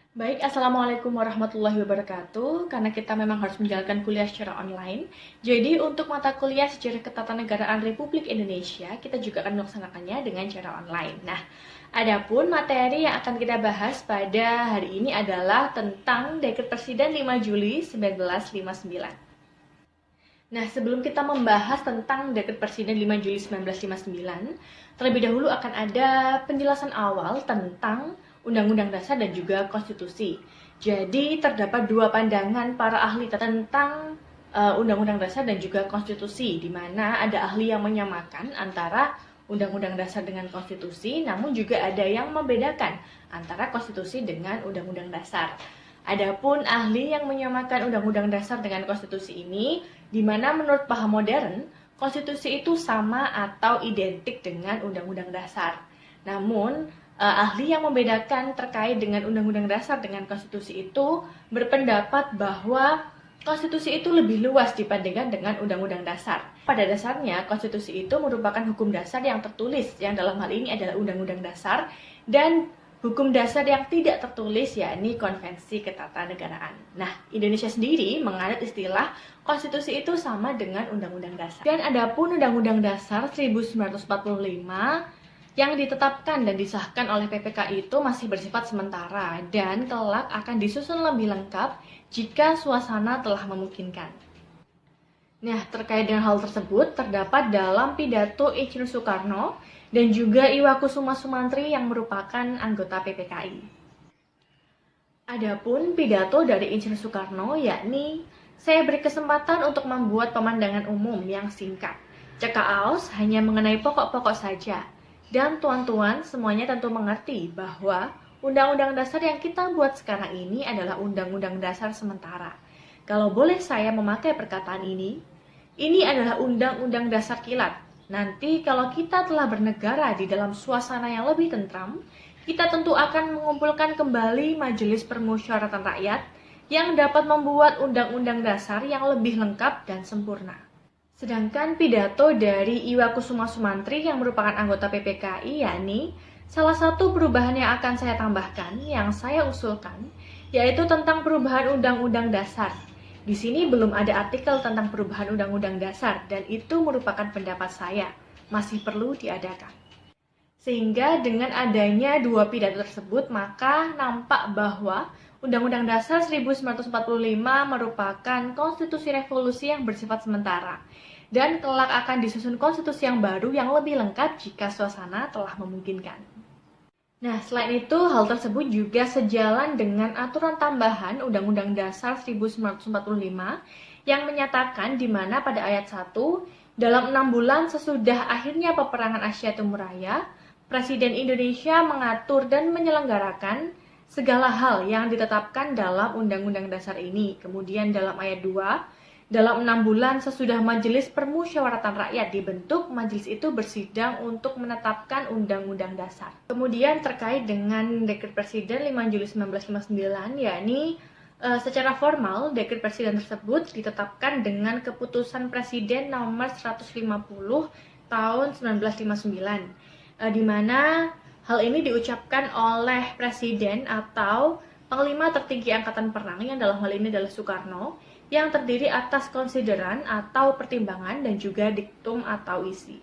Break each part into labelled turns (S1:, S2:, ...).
S1: Baik, Assalamualaikum warahmatullahi wabarakatuh. Karena kita memang harus menjalankan kuliah secara online, jadi untuk mata kuliah Sejarah Ketatanegaraan Republik Indonesia, kita juga akan melaksanakannya dengan cara online. Nah, adapun materi yang akan kita bahas pada hari ini adalah tentang Dekret Presiden 5 Juli 1959. Nah, sebelum kita membahas tentang Dekret Presiden 5 Juli 1959, terlebih dahulu akan ada penjelasan awal tentang Undang-Undang Dasar dan juga Konstitusi. Jadi, terdapat dua pandangan para ahli tentang Undang-Undang Dasar dan juga Konstitusi, di mana ada ahli yang menyamakan antara Undang-Undang Dasar dengan Konstitusi, namun juga ada yang membedakan antara Konstitusi dengan Undang-Undang Dasar. Adapun ahli yang menyamakan Undang-Undang Dasar dengan Konstitusi ini, di mana menurut paham modern, konstitusi itu sama atau identik dengan Undang-Undang Dasar. Namun, ahli yang membedakan terkait dengan Undang-Undang Dasar dengan konstitusi itu berpendapat bahwa konstitusi itu lebih luas dibandingkan dengan Undang-Undang Dasar. Pada dasarnya, konstitusi itu merupakan hukum dasar yang tertulis, yang dalam hal ini adalah Undang-Undang Dasar, dan hukum dasar yang tidak tertulis, yakni Konvensi Ketatanegaraan. Nah, Indonesia sendiri menganut istilah konstitusi itu sama dengan Undang-Undang Dasar. Dan adapun Undang-Undang Dasar 1945 yang ditetapkan dan disahkan oleh PPK itu masih bersifat sementara dan kelak akan disusun lebih lengkap jika suasana telah memungkinkan. Nah, terkait dengan hal tersebut terdapat dalam pidato Insinyur Soekarno dan juga Iwakusuma Sumantri yang merupakan anggota PPKI. Adapun pidato dari Insinyur Soekarno yakni, saya beri kesempatan untuk membuat pemandangan umum yang singkat. Cekaos hanya mengenai pokok-pokok saja. Dan tuan-tuan semuanya tentu mengerti bahwa Undang-Undang Dasar yang kita buat sekarang ini adalah Undang-Undang Dasar sementara. Kalau boleh saya memakai perkataan ini adalah Undang-Undang Dasar kilat. Nanti kalau kita telah bernegara di dalam suasana yang lebih tentram, kita tentu akan mengumpulkan kembali Majelis Permusyawaratan Rakyat yang dapat membuat Undang-Undang Dasar yang lebih lengkap dan sempurna. Sedangkan pidato dari Iwakusuma Sumantri yang merupakan anggota PPKI yakni, salah satu perubahan yang akan saya tambahkan, yang saya usulkan, yaitu tentang perubahan Undang-Undang Dasar. Di sini belum ada artikel tentang perubahan Undang-Undang Dasar, dan itu merupakan pendapat saya, masih perlu diadakan. Sehingga dengan adanya dua pidato tersebut, maka nampak bahwa Undang-Undang Dasar 1945 merupakan konstitusi revolusi yang bersifat sementara, dan kelak akan disusun konstitusi yang baru yang lebih lengkap jika suasana telah memungkinkan. Nah, selain itu, hal tersebut juga sejalan dengan aturan tambahan Undang-Undang Dasar 1945 yang menyatakan di mana pada ayat 1, dalam 6 bulan sesudah akhirnya peperangan Asia Timur Raya, Presiden Indonesia mengatur dan menyelenggarakan segala hal yang ditetapkan dalam Undang-Undang Dasar ini. Kemudian dalam ayat 2, dalam 6 bulan sesudah Majelis Permusyawaratan Rakyat dibentuk, majelis itu bersidang untuk menetapkan Undang-Undang Dasar. Kemudian terkait dengan Dekret Presiden 5 Juli 1959, yakni secara formal, Dekret Presiden tersebut ditetapkan dengan Keputusan Presiden nomor 150 tahun 1959, di mana hal ini diucapkan oleh Presiden atau Panglima Tertinggi Angkatan Perang yang dalam hal ini adalah Soekarno, yang terdiri atas konsideran atau pertimbangan dan juga diktum atau isi.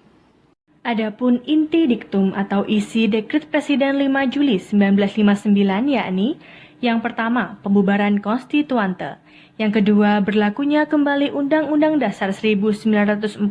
S1: Adapun inti diktum atau isi Dekret Presiden 5 Juli 1959 yakni, yang pertama, pembubaran konstituante. Yang kedua, berlakunya kembali Undang-Undang Dasar 1945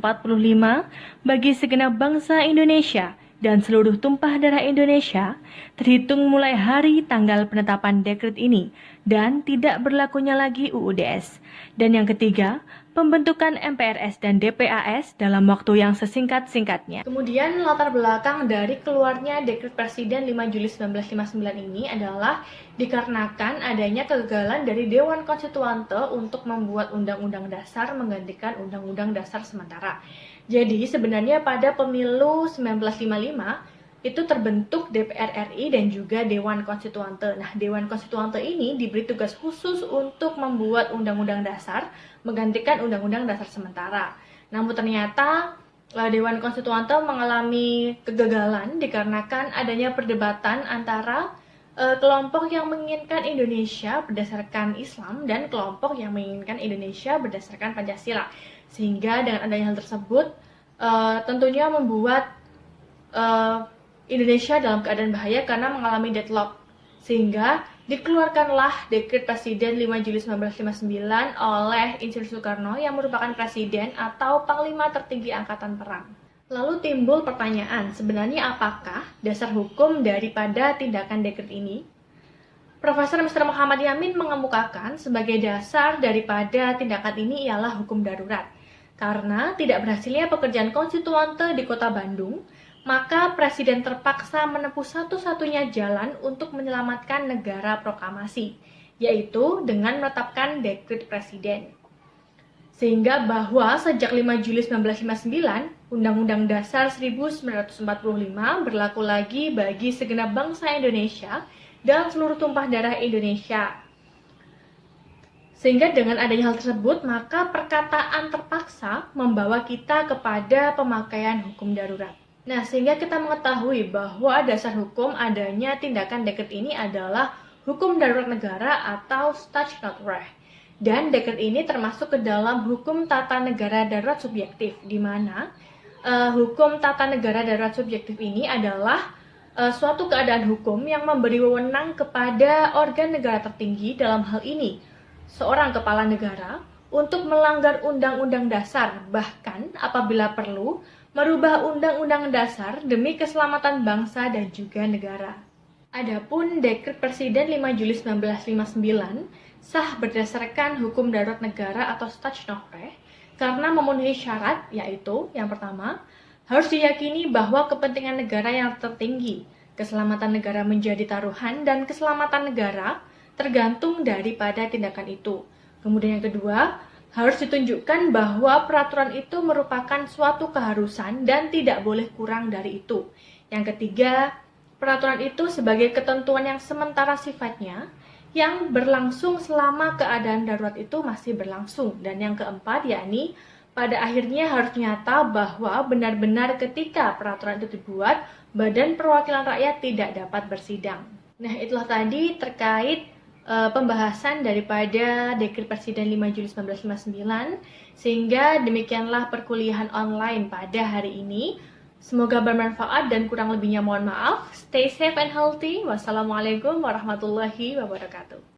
S1: bagi segenap bangsa Indonesia dan seluruh tumpah darah Indonesia terhitung mulai hari tanggal penetapan dekret ini dan tidak berlakunya lagi UUDS. Dan yang ketiga, pembentukan MPRS dan DPAS dalam waktu yang sesingkat-singkatnya. Kemudian latar belakang dari keluarnya Dekret Presiden 5 Juli 1959 ini adalah dikarenakan adanya kegagalan dari Dewan Konstituante untuk membuat Undang-Undang Dasar menggantikan Undang-Undang Dasar sementara. Jadi sebenarnya pada pemilu 1955 itu terbentuk DPR RI dan juga Dewan Konstituante. Nah, Dewan Konstituante ini diberi tugas khusus untuk membuat Undang-Undang Dasar menggantikan Undang-Undang Dasar sementara. Namun ternyata Dewan Konstituante mengalami kegagalan dikarenakan adanya perdebatan antara kelompok yang menginginkan Indonesia berdasarkan Islam dan kelompok yang menginginkan Indonesia berdasarkan Pancasila. Sehingga dengan adanya hal tersebut tentunya membuat Indonesia dalam keadaan bahaya karena mengalami deadlock. Sehingga dikeluarkanlah Dekret Presiden 5 Juli 1959 oleh Insinyur Soekarno yang merupakan presiden atau panglima tertinggi angkatan perang. Lalu timbul pertanyaan, sebenarnya apakah dasar hukum daripada tindakan dekret ini? Profesor Mr. Muhammad Yamin mengemukakan sebagai dasar daripada tindakan ini ialah hukum darurat. Karena tidak berhasilnya pekerjaan konstituante di kota Bandung, maka Presiden terpaksa menempuh satu-satunya jalan untuk menyelamatkan negara proklamasi, yaitu dengan menetapkan dekret Presiden. Sehingga bahwa sejak 5 Juli 1959, Undang-Undang Dasar 1945 berlaku lagi bagi segenap bangsa Indonesia dan seluruh tumpah darah Indonesia. Sehingga dengan adanya hal tersebut, maka perkataan terpaksa membawa kita kepada pemakaian hukum darurat. Nah, sehingga kita mengetahui bahwa dasar hukum adanya tindakan dekret ini adalah hukum darurat negara atau State Not Reh. Dan dekret ini termasuk ke dalam hukum tata negara darurat subjektif, di mana hukum tata negara darurat subjektif ini adalah suatu keadaan hukum yang memberi wewenang kepada organ negara tertinggi, dalam hal ini seorang kepala negara, untuk melanggar undang-undang dasar, bahkan apabila perlu merubah undang-undang dasar demi keselamatan bangsa dan juga negara. Adapun Dekret Presiden 5 Juli 1959 sah berdasarkan hukum darurat negara atau State Not Reh karena memenuhi syarat, yaitu yang pertama, harus diyakini bahwa kepentingan negara yang tertinggi, keselamatan negara menjadi taruhan, dan keselamatan negara tergantung daripada tindakan itu. Kemudian yang kedua, harus ditunjukkan bahwa peraturan itu merupakan suatu keharusan dan tidak boleh kurang dari itu. Yang ketiga, peraturan itu sebagai ketentuan yang sementara sifatnya, yang berlangsung selama keadaan darurat itu masih berlangsung. Dan yang keempat, yakni pada akhirnya harus nyata bahwa benar-benar ketika peraturan itu dibuat, Badan Perwakilan Rakyat tidak dapat bersidang. Nah, itulah tadi terkait pembahasan daripada Dekret Presiden 5 Juli 1959. Sehingga demikianlah perkuliahan online pada hari ini. Semoga bermanfaat dan kurang lebihnya mohon maaf. Stay safe and healthy. Wassalamualaikum warahmatullahi wabarakatuh.